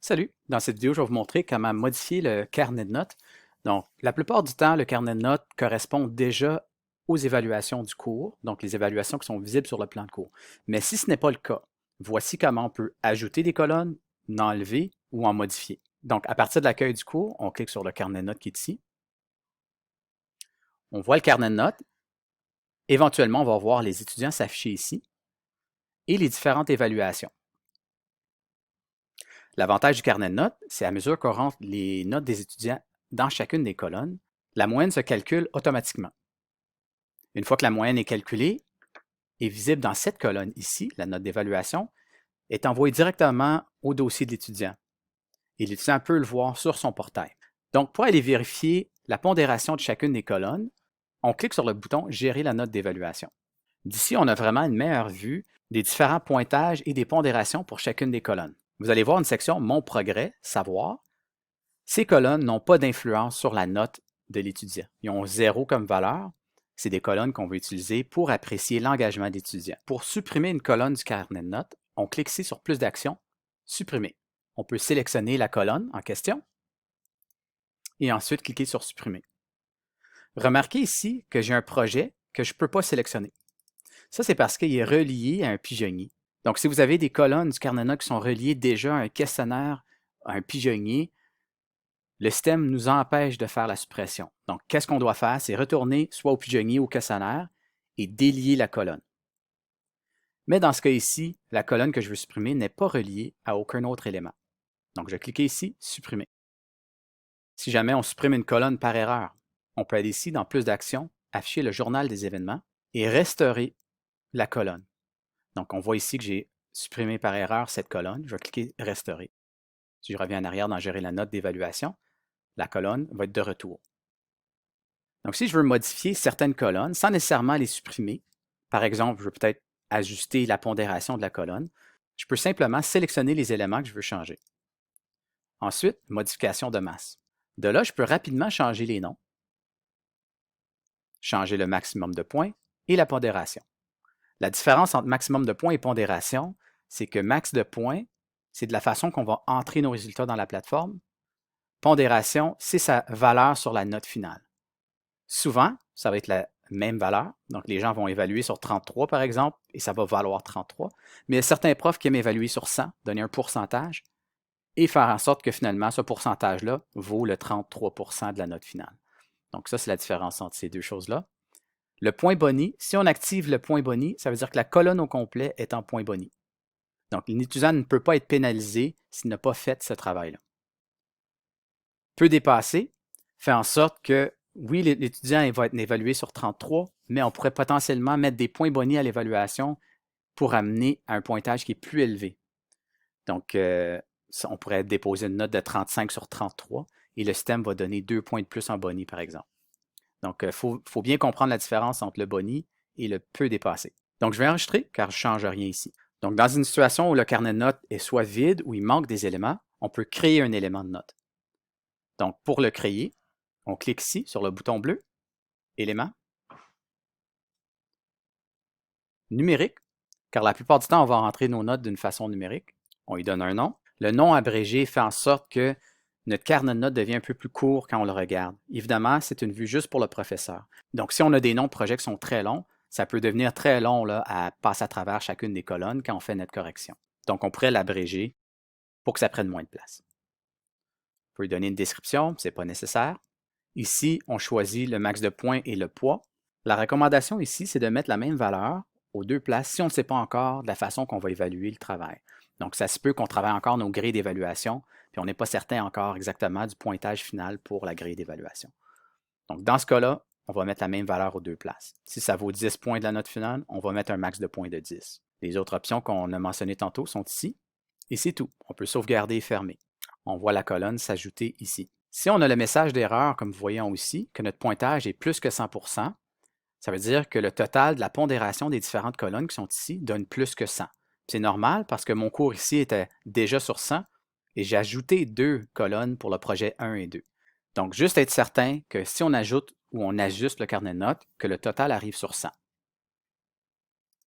Salut! Dans cette vidéo, je vais vous montrer comment modifier le carnet de notes. Donc, la plupart du temps, le carnet de notes correspond déjà aux évaluations du cours, donc les évaluations qui sont visibles sur le plan de cours. Mais si ce n'est pas le cas, voici comment on peut ajouter des colonnes, en enlever ou en modifier. Donc, à partir de l'accueil du cours, on clique sur le carnet de notes qui est ici. On voit le carnet de notes. Éventuellement, on va voir les étudiants s'afficher ici et les différentes évaluations. L'avantage du carnet de notes, c'est à mesure qu'on rentre les notes des étudiants dans chacune des colonnes, la moyenne se calcule automatiquement. Une fois que la moyenne est calculée, est visible dans cette colonne ici, la note d'évaluation, est envoyée directement au dossier de l'étudiant. Et l'étudiant peut le voir sur son portail. Donc, pour aller vérifier la pondération de chacune des colonnes, on clique sur le bouton « Gérer la note d'évaluation ». D'ici, on a vraiment une meilleure vue des différents pointages et des pondérations pour chacune des colonnes. Vous allez voir une section « Mon progrès, savoir ». Ces colonnes n'ont pas d'influence sur la note de l'étudiant. Ils ont 0 comme valeur. C'est des colonnes qu'on veut utiliser pour apprécier l'engagement de l'étudiant. Pour supprimer une colonne du carnet de notes, on clique ici sur « Plus d'actions »,« Supprimer ». On peut sélectionner la colonne en question et ensuite cliquer sur « Supprimer ». Remarquez ici que j'ai un projet que je ne peux pas sélectionner. Ça, c'est parce qu'il est relié à un pigeonnier. Donc, si vous avez des colonnes du carnet de notes qui sont reliées déjà à un questionnaire, à un pigeonnier, le système nous empêche de faire la suppression. Donc, qu'est-ce qu'on doit faire? C'est retourner soit au pigeonnier ou au questionnaire et délier la colonne. Mais dans ce cas ici, la colonne que je veux supprimer n'est pas reliée à aucun autre élément. Donc, je vais cliquer ici « Supprimer ». Si jamais on supprime une colonne par erreur, on peut aller ici dans « Plus d'actions », afficher le journal des événements et restaurer la colonne. Donc, on voit ici que j'ai supprimé par erreur cette colonne. Je vais cliquer « Restaurer ». Si je reviens en arrière dans « Gérer la note d'évaluation », la colonne va être de retour. Donc, si je veux modifier certaines colonnes sans nécessairement les supprimer, par exemple, je veux peut-être ajuster la pondération de la colonne, je peux simplement sélectionner les éléments que je veux changer. Ensuite, modification de masse. De là, je peux rapidement changer les noms, changer le maximum de points et la pondération. La différence entre maximum de points et pondération, c'est que max de points, c'est de la façon qu'on va entrer nos résultats dans la plateforme. Pondération, c'est sa valeur sur la note finale. Souvent, ça va être la même valeur. Donc, les gens vont évaluer sur 33, par exemple, et ça va valoir 33. Mais il y a certains profs qui aiment évaluer sur 100, donner un pourcentage, et faire en sorte que finalement, ce pourcentage-là vaut le 33% de la note finale. Donc, ça, c'est la différence entre ces deux choses-là. Le point boni, si on active le point boni, ça veut dire que la colonne au complet est en point boni. Donc, l'étudiant ne peut pas être pénalisé s'il n'a pas fait ce travail-là. Peut dépasser fait en sorte que, oui, l'étudiant va être évalué sur 33, mais on pourrait potentiellement mettre des points boni à l'évaluation pour amener à un pointage qui est plus élevé. Donc, on pourrait déposer une note de 35 sur 33 et le système va donner 2 points de plus en boni, par exemple. Donc, il faut bien comprendre la différence entre le boni et le peut dépasser. Donc, je vais enregistrer car je ne change rien ici. Donc, dans une situation où le carnet de notes est soit vide ou il manque des éléments, on peut créer un élément de note. Donc, pour le créer, on clique ici sur le bouton bleu, élément, numérique, car la plupart du temps, on va rentrer nos notes d'une façon numérique. On lui donne un nom. Le nom abrégé fait en sorte que notre carnet de notes devient un peu plus court quand on le regarde. Évidemment, c'est une vue juste pour le professeur. Donc, si on a des noms de projets qui sont très longs, ça peut devenir très long là, à passer à travers chacune des colonnes quand on fait notre correction. Donc, on pourrait l'abréger pour que ça prenne moins de place. On peut lui donner une description, ce n'est pas nécessaire. Ici, on choisit le max de points et le poids. La recommandation ici, c'est de mettre la même valeur aux deux places si on ne sait pas encore de la façon qu'on va évaluer le travail. Donc, ça se peut qu'on travaille encore nos grilles d'évaluation, puis on n'est pas certain encore exactement du pointage final pour la grille d'évaluation. Donc, dans ce cas-là, on va mettre la même valeur aux deux places. Si ça vaut 10 points de la note finale, on va mettre un max de points de 10. Les autres options qu'on a mentionnées tantôt sont ici, et c'est tout. On peut sauvegarder et fermer. On voit la colonne s'ajouter ici. Si on a le message d'erreur, comme vous voyez ici, que notre pointage est plus que 100%, ça veut dire que le total de la pondération des différentes colonnes qui sont ici donne plus que 100. C'est normal parce que mon cours ici était déjà sur 100 et j'ai ajouté 2 colonnes pour le projet 1 et 2. Donc, juste être certain que si on ajoute ou on ajuste le carnet de notes, que le total arrive sur 100.